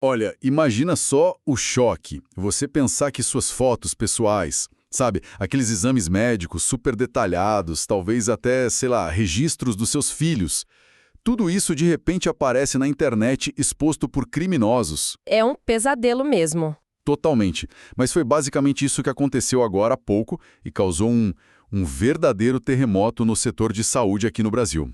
Olha, imagina só o choque. Você pensar que suas fotos pessoais, sabe, aqueles exames médicos super detalhados, talvez até, sei lá, registros dos seus filhos. Tudo isso de repente aparece na internet exposto por criminosos. É um pesadelo mesmo. Totalmente. Mas foi basicamente isso que aconteceu agora há pouco e causou um verdadeiro terremoto no setor de saúde aqui no Brasil.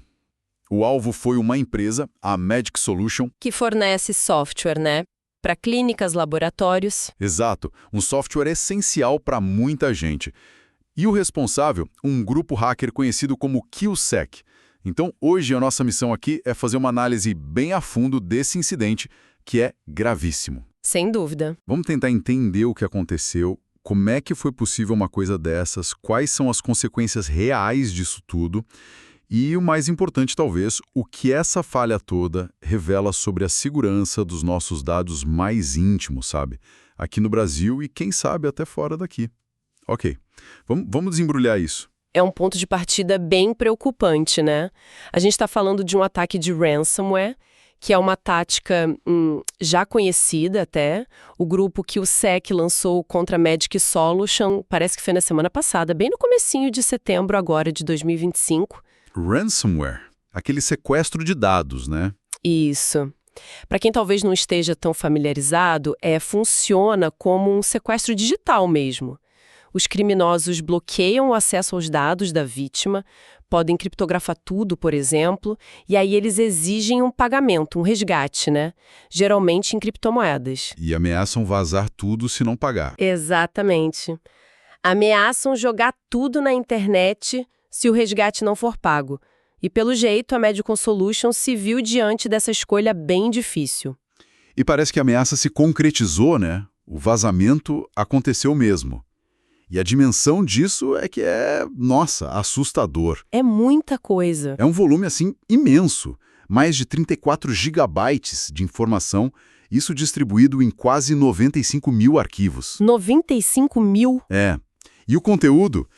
O alvo foi uma empresa, a Medic Solution. Que fornece software, né? Para clínicas, laboratórios. Exato, um software essencial para muita gente. E o responsável, um grupo hacker conhecido como KillSec. Então, hoje a nossa missão aqui é fazer uma análise bem a fundo desse incidente, que é gravíssimo. Sem dúvida. Vamos tentar entender o que aconteceu, como é que foi possível uma coisa dessas, quais são as consequências reais disso tudo e, o mais importante talvez, o que essa falha toda revela sobre a segurança dos nossos dados mais íntimos, sabe? Aqui no Brasil e, quem sabe, até fora daqui. Ok, vamos desembrulhar isso. É um ponto de partida bem preocupante, né? A gente está falando de um ataque de ransomware, que é uma tática já conhecida até. O grupo que o SEC lançou contra a Medic Solution, parece que foi na semana passada, bem no comecinho de setembro agora de 2025. Ransomware, aquele sequestro de dados, né? Isso. Para quem talvez não esteja tão familiarizado, funciona como um sequestro digital mesmo. Os criminosos bloqueiam o acesso aos dados da vítima, podem criptografar tudo, por exemplo, e aí eles exigem um pagamento, um resgate, né? Geralmente em criptomoedas. E ameaçam vazar tudo se não pagar. Exatamente. Ameaçam jogar tudo na internet se o resgate não for pago. E pelo jeito, a Medical Solution se viu diante dessa escolha bem difícil. E parece que a ameaça se concretizou, né? O vazamento aconteceu mesmo. E a dimensão disso é que nossa, assustador. É muita coisa. É um volume, assim, imenso. Mais de 34 gigabytes de informação, isso distribuído em quase 95 mil arquivos. 95 mil? É. E o conteúdo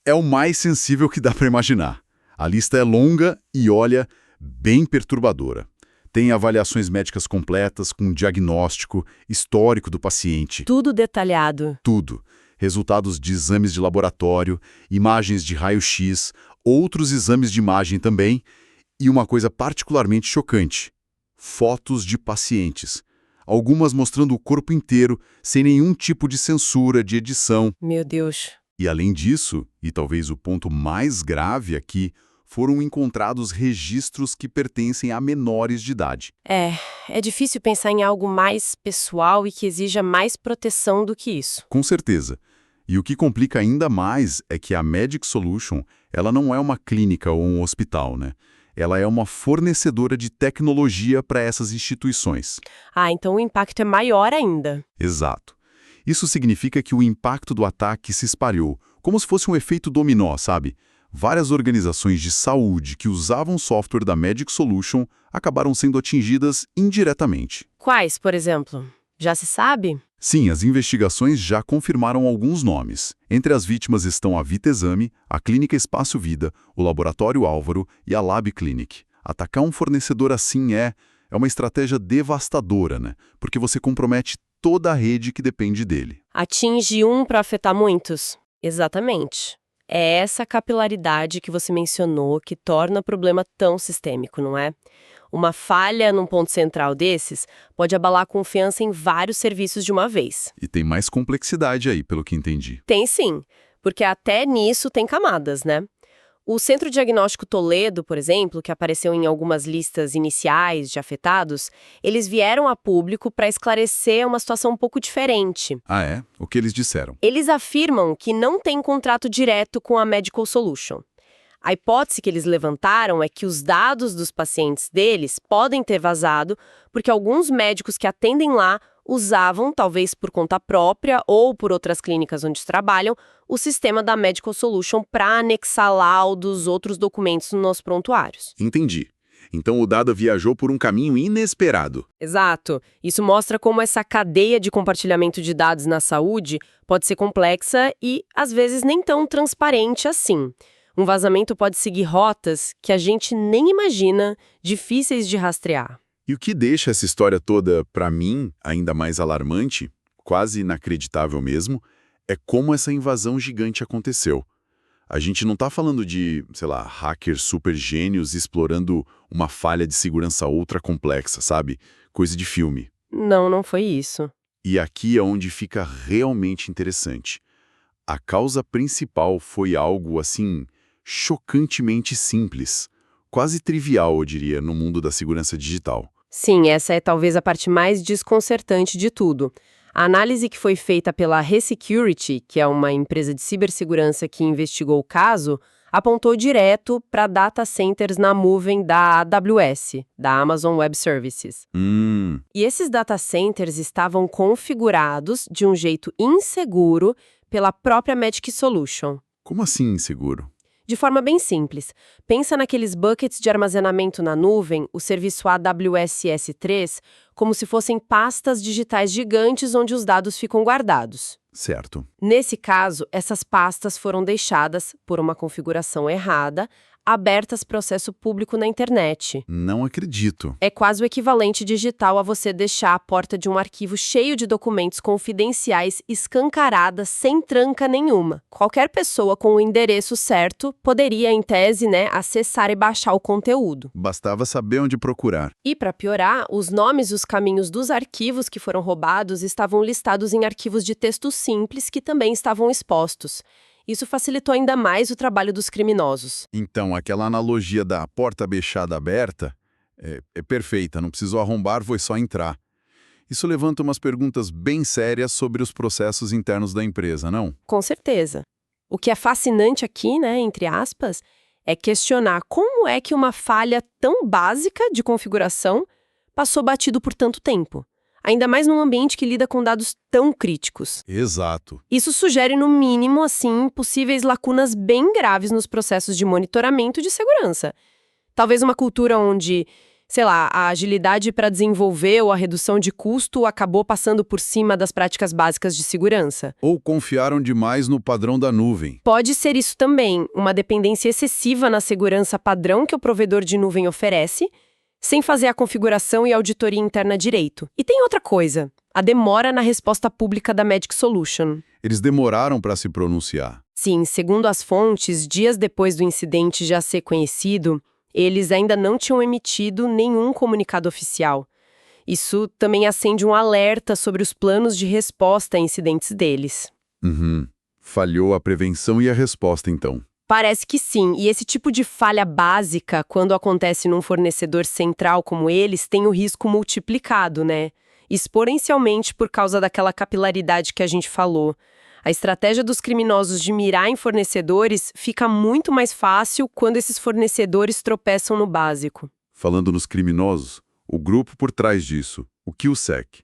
é o mais sensível que dá para imaginar. A lista é longa e, olha, bem perturbadora. Tem avaliações médicas completas, com diagnóstico, histórico do paciente. Tudo detalhado. Tudo. Resultados de exames de laboratório, imagens de raio-x, outros exames de imagem também, e uma coisa particularmente chocante: fotos de pacientes. Algumas mostrando o corpo inteiro, sem nenhum tipo de censura, de edição. Meu Deus. E além disso, e talvez o ponto mais grave aqui, foram encontrados registros que pertencem a menores de idade. É difícil pensar em algo mais pessoal e que exija mais proteção do que isso. Com certeza. E o que complica ainda mais é que a Medic Solution, ela não é uma clínica ou um hospital, né? Ela é uma fornecedora de tecnologia para essas instituições. Então o impacto é maior ainda. Exato. Isso significa que o impacto do ataque se espalhou, como se fosse um efeito dominó, sabe? Várias organizações de saúde que usavam software da Medic Solution acabaram sendo atingidas indiretamente. Quais, por exemplo? Já se sabe? Sim, as investigações já confirmaram alguns nomes. Entre as vítimas estão a Vitexame, a Clínica Espaço Vida, o Laboratório Álvaro e a Lab Clinic. Atacar um fornecedor assim é uma estratégia devastadora, né? Porque você compromete toda a rede que depende dele. Atinge um para afetar muitos. Exatamente. É essa capilaridade que você mencionou que torna o problema tão sistêmico, não é? Uma falha num ponto central desses pode abalar a confiança em vários serviços de uma vez. E tem mais complexidade aí, pelo que entendi. Tem sim, porque até nisso tem camadas, né? O Centro Diagnóstico Toledo, por exemplo, que apareceu em algumas listas iniciais de afetados, eles vieram a público para esclarecer uma situação um pouco diferente. Ah, é? O que eles disseram? Eles afirmam que não tem contrato direto com a Medical Solution. A hipótese que eles levantaram é que os dados dos pacientes deles podem ter vazado porque alguns médicos que atendem lá usavam, talvez por conta própria ou por outras clínicas onde trabalham, o sistema da Medical Solution para anexar laudos, outros documentos nos prontuários. Entendi. Então o dado viajou por um caminho inesperado. Exato. Isso mostra como essa cadeia de compartilhamento de dados na saúde pode ser complexa e, às vezes, nem tão transparente assim. Um vazamento pode seguir rotas que a gente nem imagina, difíceis de rastrear. E o que deixa essa história toda, para mim, ainda mais alarmante, quase inacreditável mesmo, é como essa invasão gigante aconteceu. A gente não está falando de, sei lá, hackers super gênios explorando uma falha de segurança ultra complexa, sabe? Coisa de filme. Não, não foi isso. E aqui é onde fica realmente interessante. A causa principal foi algo, assim, chocantemente simples. Quase trivial, eu diria, no mundo da segurança digital. Sim, essa é talvez a parte mais desconcertante de tudo. A análise que foi feita pela Resecurity, que é uma empresa de cibersegurança que investigou o caso, apontou direto para data centers na nuvem da AWS, da Amazon Web Services. E esses data centers estavam configurados de um jeito inseguro pela própria Magic Solution. Como assim inseguro? De forma bem simples, pensa naqueles buckets de armazenamento na nuvem, o serviço AWS S3, como se fossem pastas digitais gigantes onde os dados ficam guardados. Certo. Nesse caso, essas pastas foram deixadas, por uma configuração errada, abertas para acesso público na internet. Não acredito. É quase o equivalente digital a você deixar a porta de um arquivo cheio de documentos confidenciais escancarada sem tranca nenhuma. Qualquer pessoa com o endereço certo poderia, em tese, acessar e baixar o conteúdo. Bastava saber onde procurar. E, para piorar, os nomes e os caminhos dos arquivos que foram roubados estavam listados em arquivos de texto simples que também estavam expostos. Isso facilitou ainda mais o trabalho dos criminosos. Então, aquela analogia da porta bechada aberta é perfeita, não precisou arrombar, foi só entrar. Isso levanta umas perguntas bem sérias sobre os processos internos da empresa, não? Com certeza. O que é fascinante aqui, entre aspas, é questionar como é que uma falha tão básica de configuração passou batido por tanto tempo. Ainda mais num ambiente que lida com dados tão críticos. Exato. Isso sugere, no mínimo, possíveis lacunas bem graves nos processos de monitoramento de segurança. Talvez uma cultura onde, a agilidade para desenvolver ou a redução de custo acabou passando por cima das práticas básicas de segurança. Ou confiaram demais no padrão da nuvem. Pode ser isso também, uma dependência excessiva na segurança padrão que o provedor de nuvem oferece, sem fazer a configuração e auditoria interna direito. E tem outra coisa, a demora na resposta pública da Magic Solution. Eles demoraram para se pronunciar. Sim, segundo as fontes, dias depois do incidente já ser conhecido, eles ainda não tinham emitido nenhum comunicado oficial. Isso também acende um alerta sobre os planos de resposta a incidentes deles. Falhou a prevenção e a resposta, então. Parece que sim, e esse tipo de falha básica, quando acontece num fornecedor central como eles, tem o risco multiplicado, exponencialmente por causa daquela capilaridade que a gente falou. A estratégia dos criminosos de mirar em fornecedores fica muito mais fácil quando esses fornecedores tropeçam no básico. Falando nos criminosos, o grupo por trás disso, o QSEC.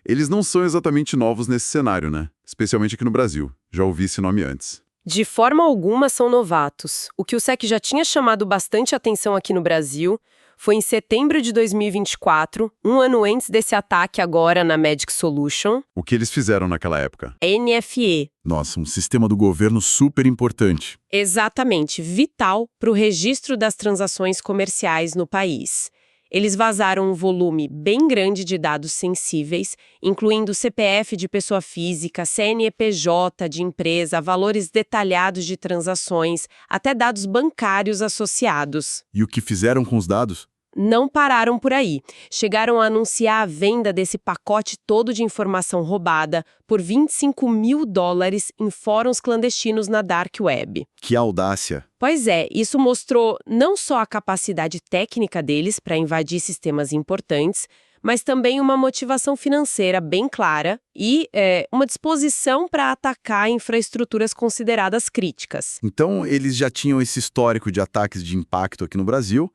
Eles não são exatamente novos nesse cenário, Especialmente aqui no Brasil. Já ouvi esse nome antes. De forma alguma são novatos. O que o SEC já tinha chamado bastante atenção aqui no Brasil foi em setembro de 2024, um ano antes desse ataque agora na Magic Solution. O que eles fizeram naquela época? A NFE. Nossa, um sistema do governo super importante. Exatamente, vital para o registro das transações comerciais no país. Eles vazaram um volume bem grande de dados sensíveis, incluindo CPF de pessoa física, CNPJ de empresa, valores detalhados de transações, até dados bancários associados. E o que fizeram com os dados? Não pararam por aí. Chegaram a anunciar a venda desse pacote todo de informação roubada por $25 mil em fóruns clandestinos na Dark Web. Que audácia! Pois é, isso mostrou não só a capacidade técnica deles para invadir sistemas importantes, mas também uma motivação financeira bem clara e uma disposição para atacar infraestruturas consideradas críticas. Então, eles já tinham esse histórico de ataques de impacto aqui no Brasil,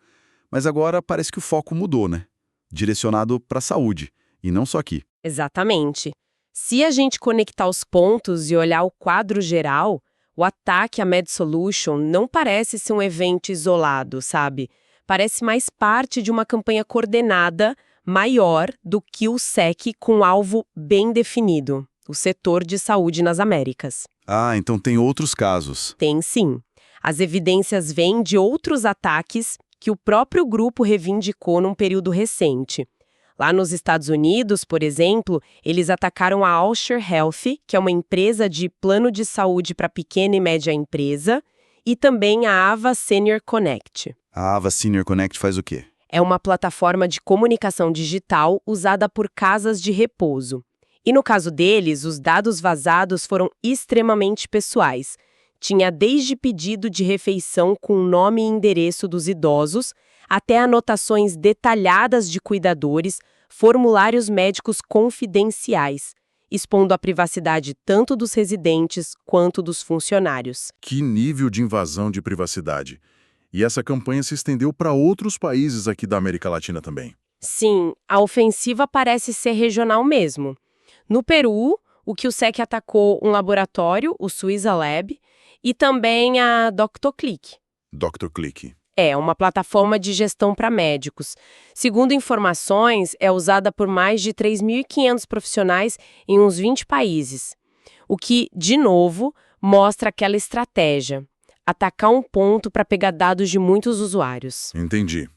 mas agora parece que o foco mudou, Direcionado para a saúde, e não só aqui. Exatamente. Se a gente conectar os pontos e olhar o quadro geral, o ataque à Med Solution não parece ser um evento isolado, sabe? Parece mais parte de uma campanha coordenada, maior do que o SEC com um alvo bem definido, o setor de saúde nas Américas. Ah, então tem outros casos. Tem sim. As evidências vêm de outros ataques que o próprio grupo reivindicou num período recente. Lá nos Estados Unidos, por exemplo, eles atacaram a Alshire Health, que é uma empresa de plano de saúde para pequena e média empresa, e também a Ava Senior Connect. A Ava Senior Connect faz o quê? É uma plataforma de comunicação digital usada por casas de repouso. E no caso deles, os dados vazados foram extremamente pessoais. Tinha desde pedido de refeição com nome e endereço dos idosos, até anotações detalhadas de cuidadores, formulários médicos confidenciais, expondo a privacidade tanto dos residentes quanto dos funcionários. Que nível de invasão de privacidade! E essa campanha se estendeu para outros países aqui da América Latina também. Sim, a ofensiva parece ser regional mesmo. No Peru, o QSEC atacou um laboratório, o Suiza Lab, e também a DrClick. DrClick. É uma plataforma de gestão para médicos. Segundo informações, é usada por mais de 3.500 profissionais em uns 20 países. O que, de novo, mostra aquela estratégia: atacar um ponto para pegar dados de muitos usuários. Entendi.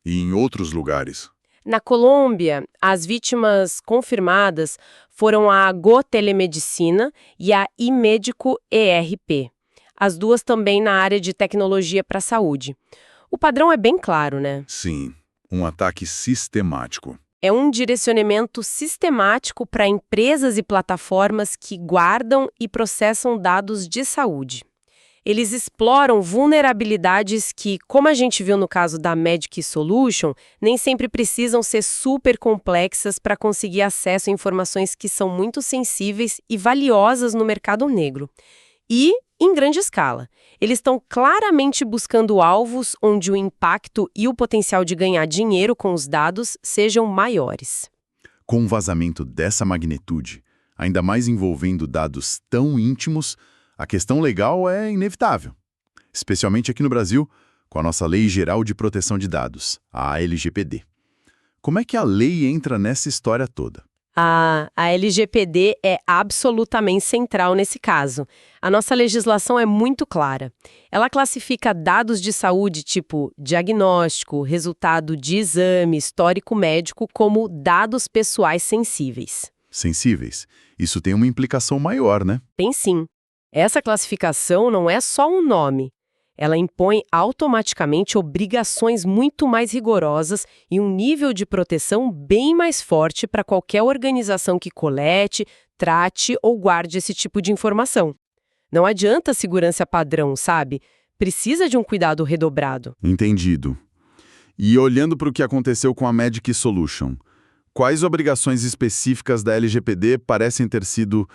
E em outros lugares? Na Colômbia, as vítimas confirmadas foram a Go Telemedicina e a iMédico ERP. As duas também na área de tecnologia para a saúde. O padrão é bem claro, né? Sim, um ataque sistemático. É um direcionamento sistemático para empresas e plataformas que guardam e processam dados de saúde. Eles exploram vulnerabilidades que, como a gente viu no caso da Medic Solution, nem sempre precisam ser super complexas para conseguir acesso a informações que são muito sensíveis e valiosas no mercado negro. E, em grande escala, eles estão claramente buscando alvos onde o impacto e o potencial de ganhar dinheiro com os dados sejam maiores. Com um vazamento dessa magnitude, ainda mais envolvendo dados tão íntimos, a questão legal é inevitável. Especialmente aqui no Brasil, com a nossa Lei Geral de Proteção de Dados, a LGPD. Como é que a lei entra nessa história toda? A LGPD é absolutamente central nesse caso. A nossa legislação é muito clara. Ela classifica dados de saúde tipo diagnóstico, resultado de exame, histórico médico como dados pessoais sensíveis. Sensíveis? Isso tem uma implicação maior, né? Tem sim. Essa classificação não é só um nome. Ela impõe automaticamente obrigações muito mais rigorosas e um nível de proteção bem mais forte para qualquer organização que colete, trate ou guarde esse tipo de informação. Não adianta segurança padrão, sabe? Precisa de um cuidado redobrado. Entendido. E olhando para o que aconteceu com a Medic Solution, quais obrigações específicas da LGPD parecem ter sido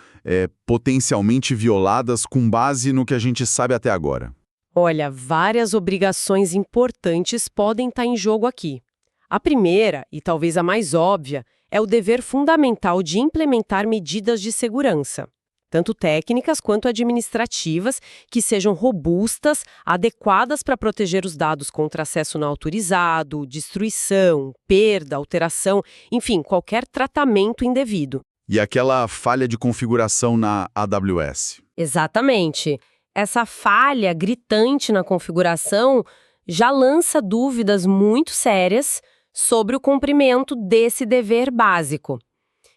potencialmente violadas com base no que a gente sabe até agora? Olha, várias obrigações importantes podem estar em jogo aqui. A primeira, e talvez a mais óbvia, é o dever fundamental de implementar medidas de segurança, tanto técnicas quanto administrativas, que sejam robustas, adequadas para proteger os dados contra acesso não autorizado, destruição, perda, alteração, enfim, qualquer tratamento indevido. E aquela falha de configuração na AWS? Exatamente. Essa falha gritante na configuração já lança dúvidas muito sérias sobre o cumprimento desse dever básico.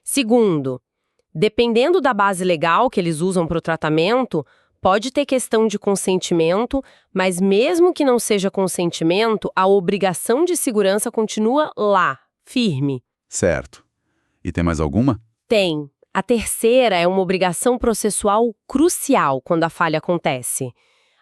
Segundo, dependendo da base legal que eles usam para o tratamento, pode ter questão de consentimento, mas mesmo que não seja consentimento, a obrigação de segurança continua lá, firme. Certo. E tem mais alguma? Tem. A terceira é uma obrigação processual crucial quando a falha acontece.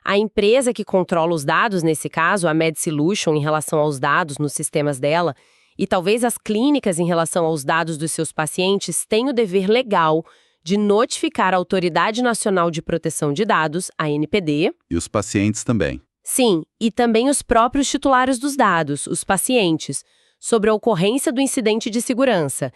A empresa que controla os dados, nesse caso, a MedSolution, em relação aos dados nos sistemas dela, e talvez as clínicas em relação aos dados dos seus pacientes, têm o dever legal de notificar a Autoridade Nacional de Proteção de Dados, a ANPD. E os pacientes também. Sim, e também os próprios titulares dos dados, os pacientes, sobre a ocorrência do incidente de segurança.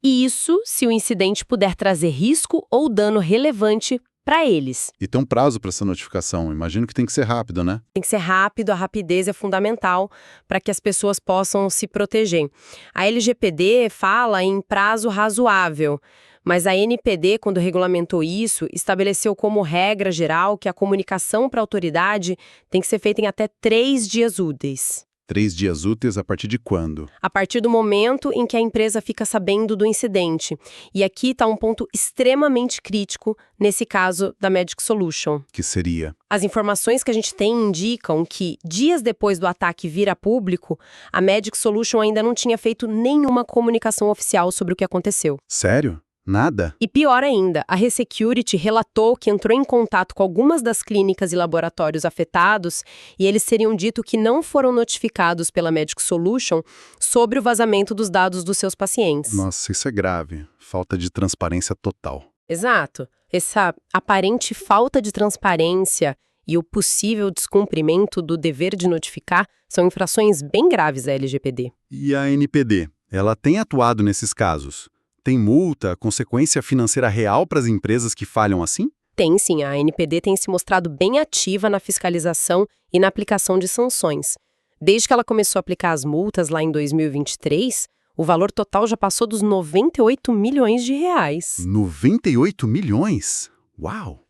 E isso se o incidente puder trazer risco ou dano relevante para eles. E tem um prazo para essa notificação. Imagino que tem que ser rápido, né? Tem que ser rápido, a rapidez é fundamental para que as pessoas possam se proteger. A LGPD fala em prazo razoável, mas a ANPD, quando regulamentou isso, estabeleceu como regra geral que a comunicação para a autoridade tem que ser feita em até 3 dias úteis. 3 dias úteis a partir de quando? A partir do momento em que a empresa fica sabendo do incidente. E aqui está um ponto extremamente crítico nesse caso da Magic Solution. Que seria? As informações que a gente tem indicam que, dias depois do ataque vir a público, a Magic Solution ainda não tinha feito nenhuma comunicação oficial sobre o que aconteceu. Sério? Nada? E pior ainda, a Resecurity relatou que entrou em contato com algumas das clínicas e laboratórios afetados e eles teriam dito que não foram notificados pela Magic Solution sobre o vazamento dos dados dos seus pacientes. Nossa, isso é grave. Falta de transparência total. Exato. Essa aparente falta de transparência e o possível descumprimento do dever de notificar são infrações bem graves da LGPD. E a NPD? Ela tem atuado nesses casos? Tem multa, consequência financeira real para as empresas que falham assim? Tem sim, a NPD tem se mostrado bem ativa na fiscalização e na aplicação de sanções. Desde que ela começou a aplicar as multas lá em 2023, o valor total já passou dos 98 milhões de reais. 98 milhões? Uau!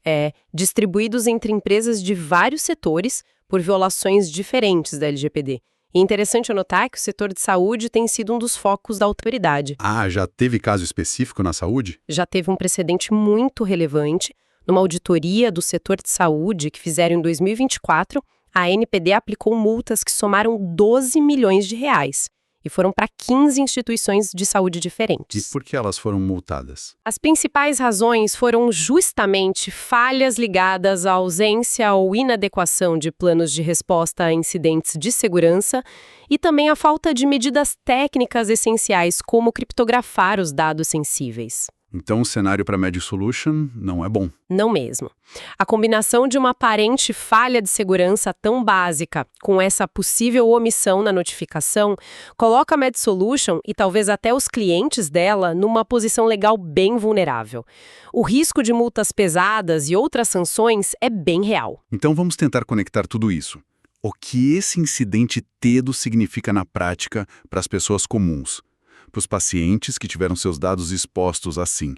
Distribuídos entre empresas de vários setores por violações diferentes da LGPD. E é interessante notar que o setor de saúde tem sido um dos focos da autoridade. Ah, já teve caso específico na saúde? Já teve um precedente muito relevante. Numa auditoria do setor de saúde que fizeram em 2024, a NPD aplicou multas que somaram 12 milhões de reais e foram para 15 instituições de saúde diferentes. E por que elas foram multadas? As principais razões foram justamente falhas ligadas à ausência ou inadequação de planos de resposta a incidentes de segurança e também a falta de medidas técnicas essenciais como criptografar os dados sensíveis. Então o cenário para Magic Solution não é bom. Não mesmo. A combinação de uma aparente falha de segurança tão básica com essa possível omissão na notificação coloca a Magic Solution e talvez até os clientes dela numa posição legal bem vulnerável. O risco de multas pesadas e outras sanções é bem real. Então vamos tentar conectar tudo isso. O que esse incidente TEDO significa na prática para as pessoas comuns? Para os pacientes que tiveram seus dados expostos assim.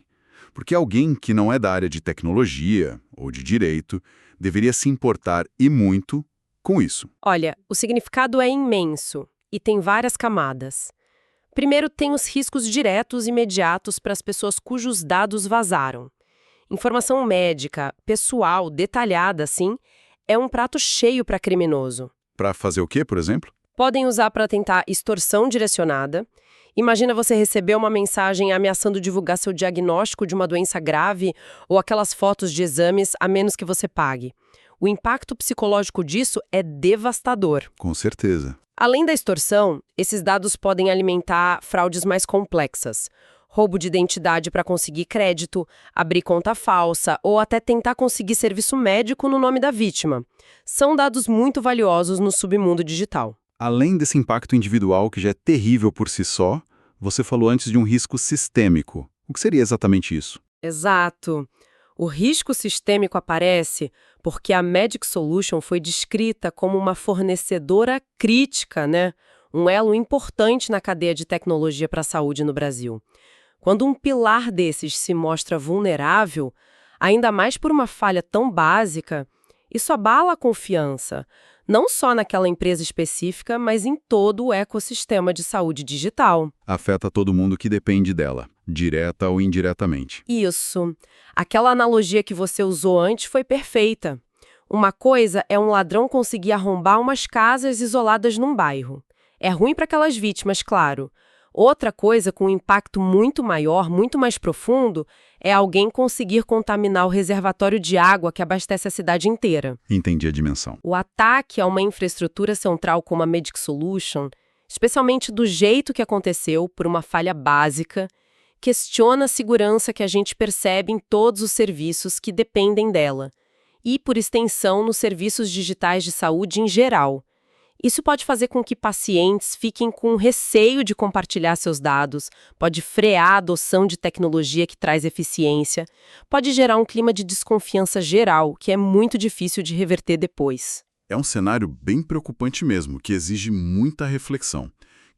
Porque alguém que não é da área de tecnologia ou de direito deveria se importar e muito com isso. Olha, o significado é imenso e tem várias camadas. Primeiro, tem os riscos diretos e imediatos para as pessoas cujos dados vazaram. Informação médica, pessoal, detalhada assim, é um prato cheio para criminoso. Para fazer o quê, por exemplo? Podem usar para tentar extorsão direcionada. Imagina você receber uma mensagem ameaçando divulgar seu diagnóstico de uma doença grave ou aquelas fotos de exames a menos que você pague. O impacto psicológico disso é devastador. Com certeza. Além da extorsão, esses dados podem alimentar fraudes mais complexas. Roubo de identidade para conseguir crédito, abrir conta falsa ou até tentar conseguir serviço médico no nome da vítima. São dados muito valiosos no submundo digital. Além desse impacto individual que já é terrível por si só, você falou antes de um risco sistêmico. O que seria exatamente isso? Exato. O risco sistêmico aparece porque a Magic Solution foi descrita como uma fornecedora crítica, né? Um elo importante na cadeia de tecnologia para a saúde no Brasil. Quando um pilar desses se mostra vulnerável, ainda mais por uma falha tão básica, isso abala a confiança, não só naquela empresa específica, mas em todo o ecossistema de saúde digital. Afeta todo mundo que depende dela, direta ou indiretamente. Isso. Aquela analogia que você usou antes foi perfeita. Uma coisa é um ladrão conseguir arrombar umas casas isoladas num bairro. É ruim para aquelas vítimas, claro. Outra coisa com um impacto muito maior, muito mais profundo, é alguém conseguir contaminar o reservatório de água que abastece a cidade inteira. Entendi a dimensão. O ataque a uma infraestrutura central como a Magic Solution, especialmente do jeito que aconteceu, por uma falha básica, questiona a segurança que a gente percebe em todos os serviços que dependem dela, e, por extensão, nos serviços digitais de saúde em geral. Isso pode fazer com que pacientes fiquem com receio de compartilhar seus dados, pode frear a adoção de tecnologia que traz eficiência, pode gerar um clima de desconfiança geral, que é muito difícil de reverter depois. É um cenário bem preocupante mesmo, que exige muita reflexão.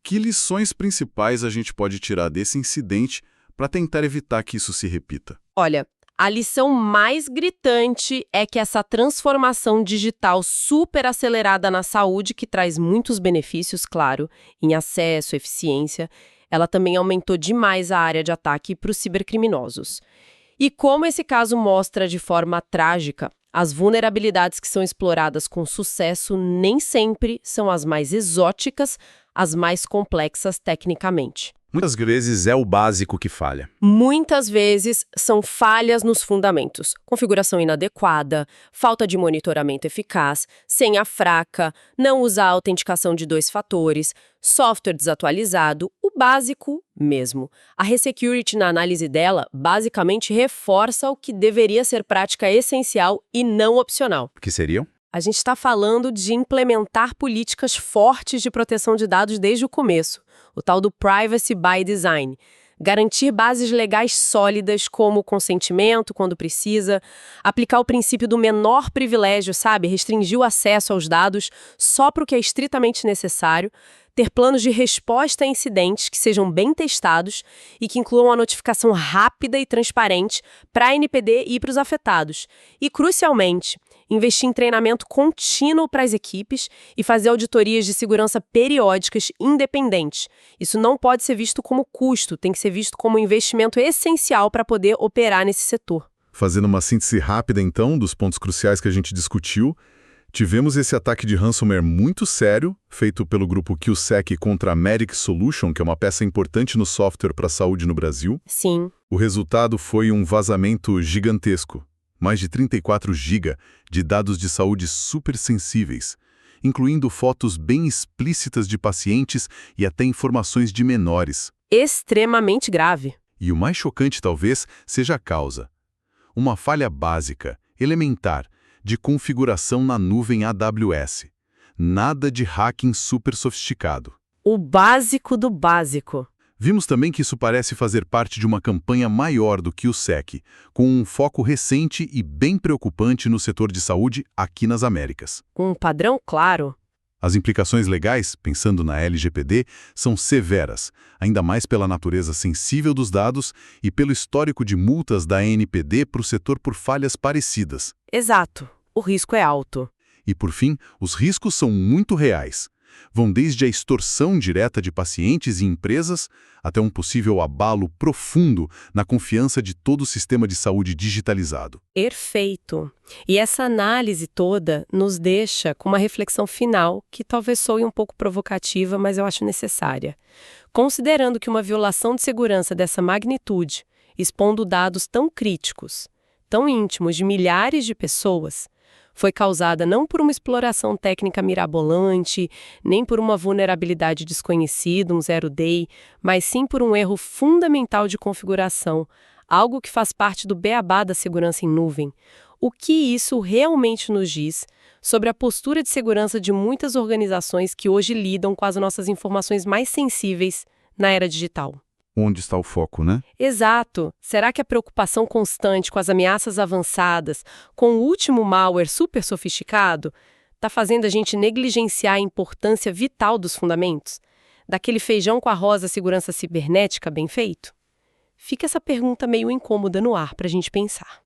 Que lições principais a gente pode tirar desse incidente para tentar evitar que isso se repita? Olha, A lição mais gritante é que essa transformação digital super acelerada na saúde, que traz muitos benefícios, claro, em acesso, eficiência, ela também aumentou demais a área de ataque para os cibercriminosos. E como esse caso mostra de forma trágica, as vulnerabilidades que são exploradas com sucesso nem sempre são as mais exóticas, as mais complexas tecnicamente. Muitas vezes é o básico que falha. Muitas vezes são falhas nos fundamentos, configuração inadequada, falta de monitoramento eficaz, senha fraca, não usar a autenticação de 2 fatores, software desatualizado, o básico mesmo. A Resecurity, na análise dela, basicamente reforça o que deveria ser prática essencial e não opcional. O que seriam? A gente está falando de implementar políticas fortes de proteção de dados desde o começo, o tal do Privacy by Design. Garantir bases legais sólidas como consentimento quando precisa, aplicar o princípio do menor privilégio, sabe? Restringir o acesso aos dados só para o que é estritamente necessário, ter planos de resposta a incidentes que sejam bem testados e que incluam a notificação rápida e transparente para a NPD e para os afetados. E, crucialmente, investir em treinamento contínuo para as equipes e fazer auditorias de segurança periódicas independentes. Isso não pode ser visto como custo, tem que ser visto como um investimento essencial para poder operar nesse setor. Fazendo uma síntese rápida, então, dos pontos cruciais que a gente discutiu, tivemos esse ataque de ransomware muito sério, feito pelo grupo QSec contra a Medic Solution, que é uma peça importante no software para a saúde no Brasil. Sim. O resultado foi um vazamento gigantesco. Mais de 34 GB de dados de saúde super sensíveis, incluindo fotos bem explícitas de pacientes e até informações de menores. Extremamente grave. E o mais chocante, talvez, seja a causa. Uma falha básica, elementar, de configuração na nuvem AWS. Nada de hacking super sofisticado. O básico do básico. Vimos também que isso parece fazer parte de uma campanha maior do que o SEC, com um foco recente e bem preocupante no setor de saúde aqui nas Américas. Com um padrão claro. As implicações legais, pensando na LGPD, são severas, ainda mais pela natureza sensível dos dados e pelo histórico de multas da ANPD para o setor por falhas parecidas. Exato. O risco é alto. E, por fim, os riscos são muito reais. Vão desde a extorsão direta de pacientes e empresas até um possível abalo profundo na confiança de todo o sistema de saúde digitalizado. Perfeito. E essa análise toda nos deixa com uma reflexão final que talvez soe um pouco provocativa, mas eu acho necessária. Considerando que uma violação de segurança dessa magnitude, expondo dados tão críticos, tão íntimos de milhares de pessoas, foi causada não por uma exploração técnica mirabolante, nem por uma vulnerabilidade desconhecida, um zero-day, mas sim por um erro fundamental de configuração, algo que faz parte do beabá da segurança em nuvem. O que isso realmente nos diz sobre a postura de segurança de muitas organizações que hoje lidam com as nossas informações mais sensíveis na era digital? Onde está o foco, né? Exato. Será que a preocupação constante com as ameaças avançadas, com o último malware super sofisticado, está fazendo a gente negligenciar a importância vital dos fundamentos? Daquele feijão com arroz da segurança cibernética bem feito? Fica essa pergunta meio incômoda no ar para a gente pensar.